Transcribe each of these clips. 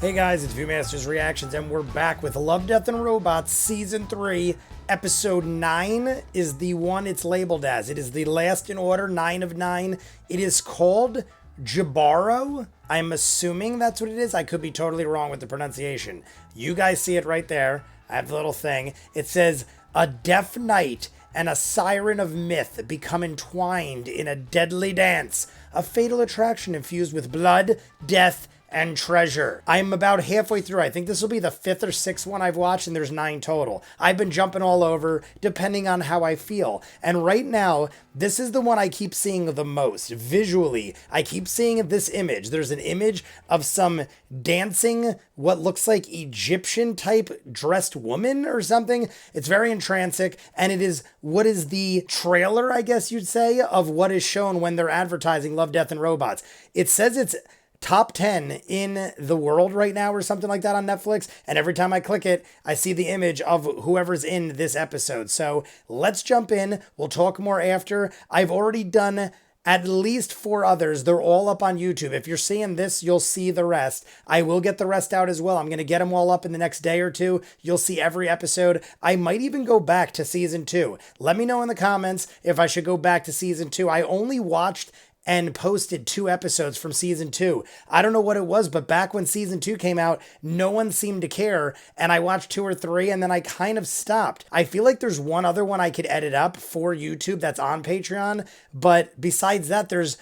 Hey guys, it's ViewMasters Reactions, and we're back with Love, Death, and Robots Season 3, Episode 9 is the one it's labeled as. It is the last in order, 9 of 9. It is called Jibaro. I'm assuming that's what it is. I could be totally wrong with the pronunciation. You guys see it right there. I have the little thing. It says, a deaf knight and a siren of myth become entwined in a deadly dance, a fatal attraction infused with blood, death, and treasure. I'm about halfway through. I think this will be the 5th or 6th one I've watched, and there's 9 total. I've been jumping all over depending on how I feel. And right now, this is the one I keep seeing the most. Visually, I keep seeing this image. There's an image of some dancing, what looks like Egyptian type dressed woman or something. It's very entrancing, and it is what is the trailer, I guess you'd say, of what is shown when they're advertising Love, Death, and Robots. It says it's top 10 in the world right now or something like that on Netflix. And every time I click it, I see the image of whoever's in this episode. So let's jump in. We'll talk more after. I've already done at least 4 others. They're all up on YouTube. If you're seeing this, you'll see the rest. I will get the rest out as well. I'm going to get them all up in the next day or two. You'll see every episode. I might even go back to season 2. Let me know in the comments if I should go back to season 2. I only watched and posted 2 episodes from season 2. I don't know what it was, but back when season 2 came out, no one seemed to care, and I watched 2 or 3, and then I kind of stopped. I feel like there's one other one I could edit up for YouTube that's on Patreon, but besides that, there's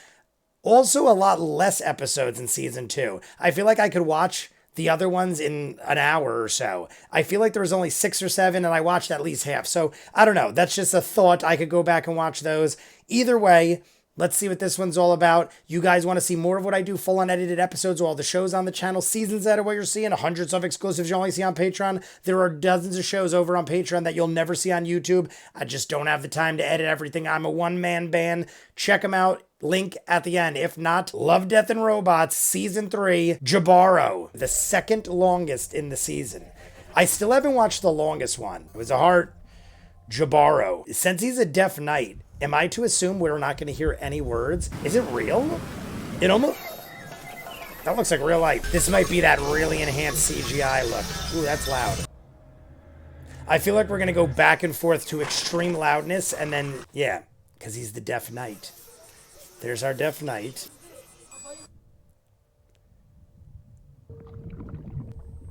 also a lot less episodes in season 2. I feel like I could watch the other ones in an hour or so. I feel like there was only 6 or 7, and I watched at least half, so I don't know. That's just a thought. I could go back and watch those. Either way, let's see what this one's all about. You guys want to see more of what I do, full unedited episodes of all the shows on the channel, seasons that are what you're seeing, hundreds of exclusives you only see on Patreon. There are dozens of shows over on Patreon that you'll never see on YouTube. I just don't have the time to edit everything. I'm a one-man band. Check them out. Link at the end. If not, Love, Death, and Robots Season 3, Jibaro, the second longest in the season. I still haven't watched the longest one. It was a heart. Jibaro. Since he's a deaf knight, am I to assume we're not going to hear any words? Is it real? It almost... That looks like real life. This might be that really enhanced CGI look. Ooh, that's loud. I feel like we're going to go back and forth to extreme loudness, and then, yeah, because he's the deaf knight. There's our deaf knight.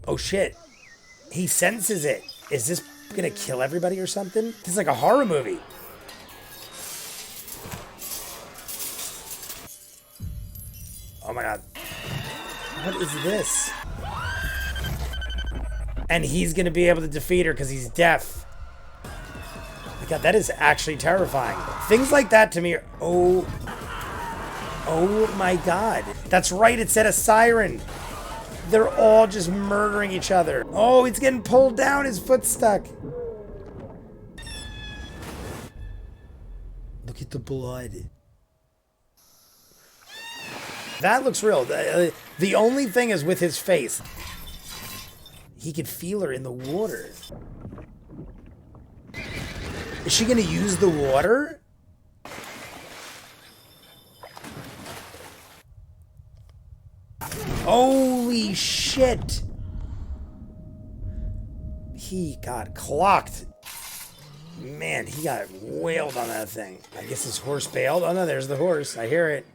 Oh, shit. He senses it. Is this going to kill everybody or something? This is like a horror movie. Oh my god. What is this? And he's going to be able to defeat her because he's deaf. Oh my god, that is actually terrifying. Things like that to me are... Oh my god. That's right, it said a siren. They're all just murdering each other. Oh, he's getting pulled down. His foot's stuck. Look at the blood. That looks real. The only thing is with his face. He could feel her in the water. Is she going to use the water? Holy shit. He got clocked. Man, he got whaled on that thing. I guess his horse bailed. Oh no, there's the horse. I hear it.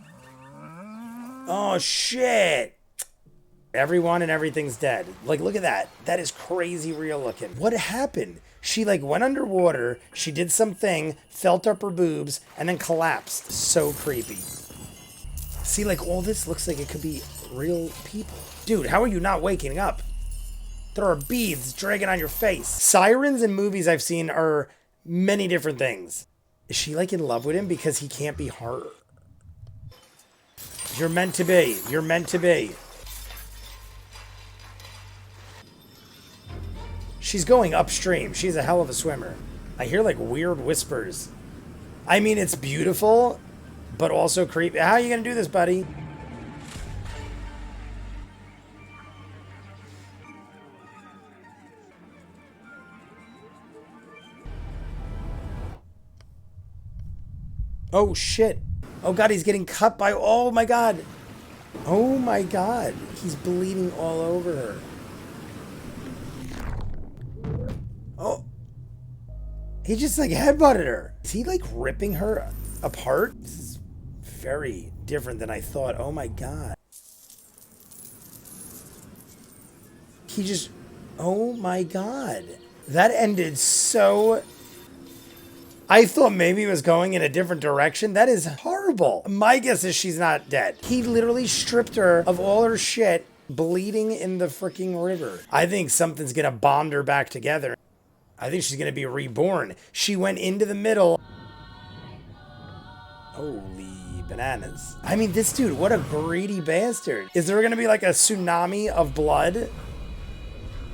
Oh, shit. Everyone and everything's dead. Like, look at that. That is crazy real looking. What happened? She, like, went underwater. She did something, felt up her boobs, and then collapsed. So creepy. See, like, all this looks like it could be real people. Dude, how are you not waking up? There are beads dragging on your face. Sirens in movies I've seen are many different things. Is she, like, in love with him because he can't be her? You're meant to be. You're meant to be. She's going upstream. She's a hell of a swimmer. I hear like weird whispers. I mean, it's beautiful, but also creepy. How are you going to do this, buddy? Oh, shit. Oh, God, he's getting cut by... Oh, my God. Oh my god. He's bleeding all over her. Oh. He just like headbutted her. Is he like ripping her apart? This is very different than I thought. Oh my god. He just... Oh my god. That ended so... I thought maybe it was going in a different direction. That is horrible. My guess is she's not dead. He literally stripped her of all her shit, bleeding in the freaking river. I think something's gonna bond her back together. I think she's gonna be reborn. She went into the middle. Holy bananas. I mean, this dude, what a greedy bastard. Is there gonna be like a tsunami of blood?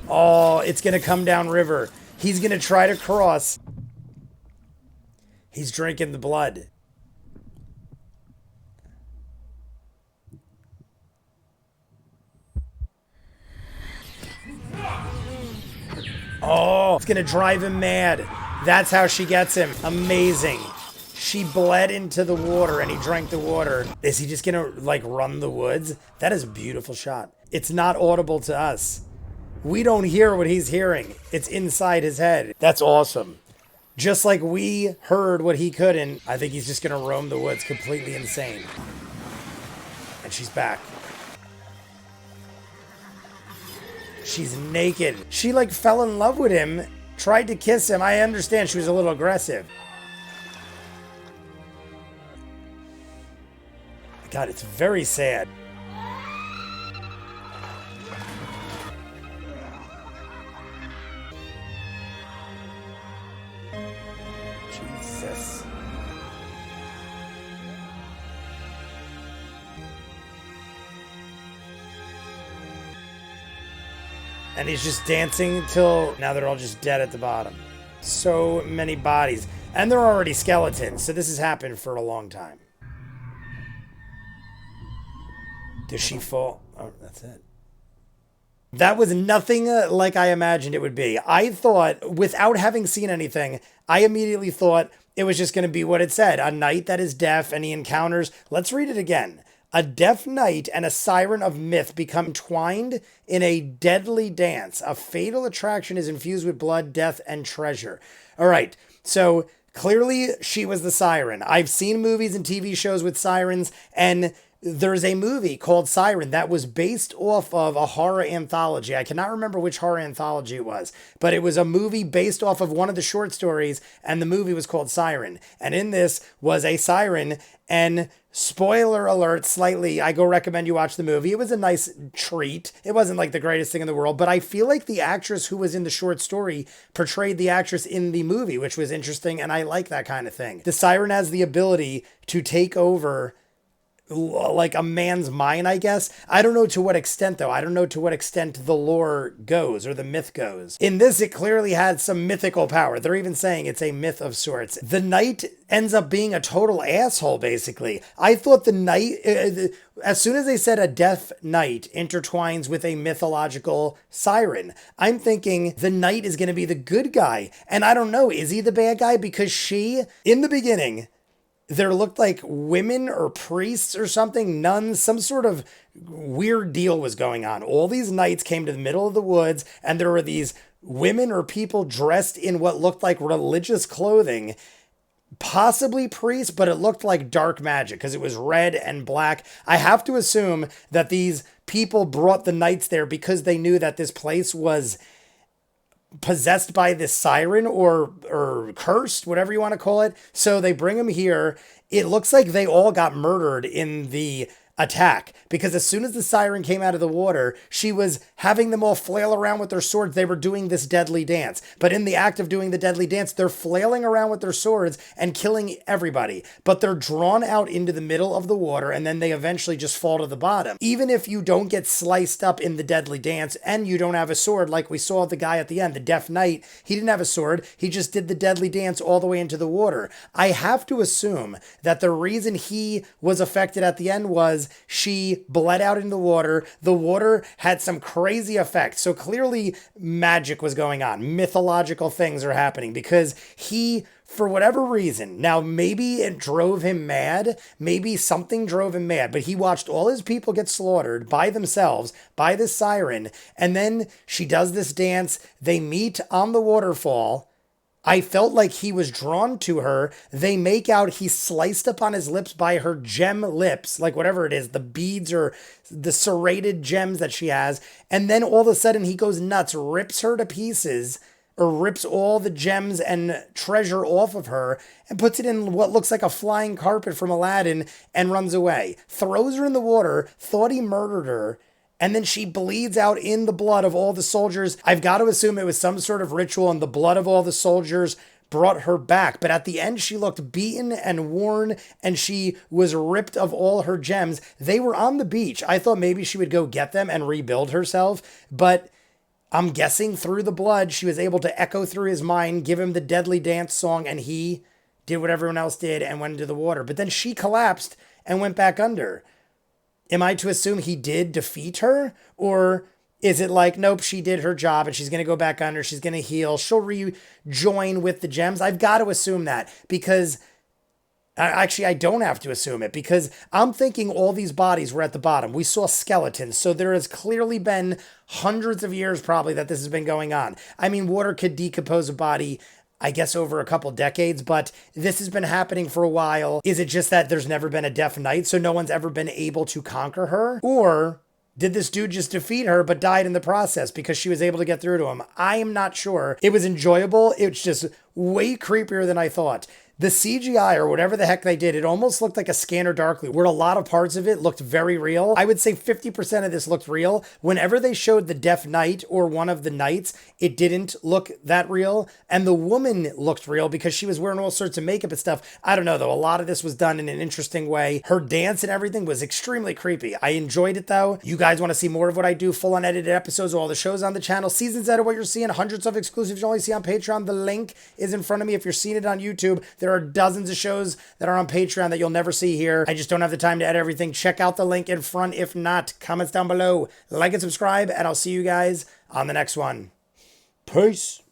Oh, it's gonna come down river. He's gonna try to cross. He's drinking the blood. Oh, it's gonna drive him mad. That's how she gets him. Amazing. She bled into the water and he drank the water. Is he just gonna like run the woods? That is a beautiful shot. It's not audible to us. We don't hear what he's hearing. It's inside his head. That's awesome. Just like we heard what he couldn't, I think he's just gonna roam the woods completely insane. And she's back. She's naked. She like fell in love with him, tried to kiss him. I understand she was a little aggressive. God, it's very sad. Jesus. And he's just dancing until now they're all just dead at the bottom. So many bodies. And they're already skeletons, so this has happened for a long time. Does she fall? Oh, that's it. That was nothing like I imagined it would be. I thought, without having seen anything, I immediately thought it was just going to be what it said. A knight that is deaf and he encounters... Let's read it again. A deaf knight and a siren of myth become twined in a deadly dance. A fatal attraction is infused with blood, death, and treasure. All right, so clearly she was the siren. I've seen movies and TV shows with sirens, and there's a movie called Siren that was based off of a horror anthology. I cannot remember which horror anthology it was, but it was a movie based off of one of the short stories, and the movie was called Siren. And in this was a siren, and spoiler alert, slightly, I go recommend you watch the movie. It was a nice treat. It wasn't like the greatest thing in the world, but I feel like the actress who was in the short story portrayed the actress in the movie, which was interesting, and I like that kind of thing. The siren has the ability to take over like a man's mind, I guess. I don't know to what extent, though. I don't know to what extent the lore goes or the myth goes. In this, it clearly had some mythical power. They're even saying it's a myth of sorts. The knight ends up being a total asshole, basically. I thought the knight, as soon as they said a deaf knight intertwines with a mythological siren, I'm thinking the knight is going to be the good guy. And I don't know, is he the bad guy? Because she, in the beginning, there looked like women or priests or something, nuns, some sort of weird deal was going on. All these knights came to the middle of the woods, and there were these women or people dressed in what looked like religious clothing, possibly priests, but it looked like dark magic because it was red and black. I have to assume that these people brought the knights there because they knew that this place was possessed by this siren or cursed, whatever you want to call it. So they bring him here. It looks like they all got murdered in the attack because as soon as the siren came out of the water, she was having them all flail around with their swords. They were doing this deadly dance, but in the act of doing the deadly dance, they're flailing around with their swords and killing everybody, but they're drawn out into the middle of the water and then they eventually just fall to the bottom. Even if you don't get sliced up in the deadly dance and you don't have a sword, like we saw the guy at the end, the deaf knight, he didn't have a sword. He just did the deadly dance all the way into the water. I have to assume that the reason he was affected at the end was as she bled out into the water. The water had some crazy effect. So clearly magic was going on. Mythological things are happening because he, for whatever reason, now maybe it drove him mad, maybe something drove him mad, but he watched all his people get slaughtered by themselves, by this siren, and then she does this dance, they meet on the waterfall. I felt like he was drawn to her. They make out, he's sliced up on his lips by her gem lips, like whatever it is, the beads or the serrated gems that she has, and then all of a sudden he goes nuts, rips her to pieces, or rips all the gems and treasure off of her and puts it in what looks like a flying carpet from Aladdin and runs away. Throws her in the water, thought he murdered her, and then she bleeds out in the blood of all the soldiers. I've got to assume it was some sort of ritual and the blood of all the soldiers brought her back. But at the end, she looked beaten and worn and she was ripped of all her gems. They were on the beach. I thought maybe she would go get them and rebuild herself, but I'm guessing through the blood, she was able to echo through his mind, give him the deadly dance song, and he did what everyone else did and went into the water. But then she collapsed and went back under. Am I to assume he did defeat her? Or is it like, nope, she did her job and she's going to go back under, she's going to heal, she'll rejoin with the gems? I've got to assume that because... Actually, I don't have to assume it because I'm thinking all these bodies were at the bottom. We saw skeletons. So there has clearly been hundreds of years probably that this has been going on. I mean, water could decompose a body, I guess, over a couple decades, but this has been happening for a while. Is it just that there's never been a Death Knight, so no one's ever been able to conquer her? Or did this dude just defeat her but died in the process because she was able to get through to him? I am not sure. It was enjoyable. It was just way creepier than I thought. The CGI or whatever the heck they did, it almost looked like a Scanner Darkly, where a lot of parts of it looked very real. I would say 50% of this looked real. Whenever they showed the Deaf Knight or one of the knights, it didn't look that real. And the woman looked real because she was wearing all sorts of makeup and stuff. I don't know, though. A lot of this was done in an interesting way. Her dance and everything was extremely creepy. I enjoyed it, though. You guys want to see more of what I do, full unedited episodes of all the shows on the channel, seasons out of what you're seeing, hundreds of exclusives you only see on Patreon. The link is in front of me if you're seeing it on YouTube. There are dozens of shows that are on Patreon that you'll never see here. I just don't have the time to edit everything. Check out the link in front. If not, comments down below. Like and subscribe, and I'll see you guys on the next one. Peace.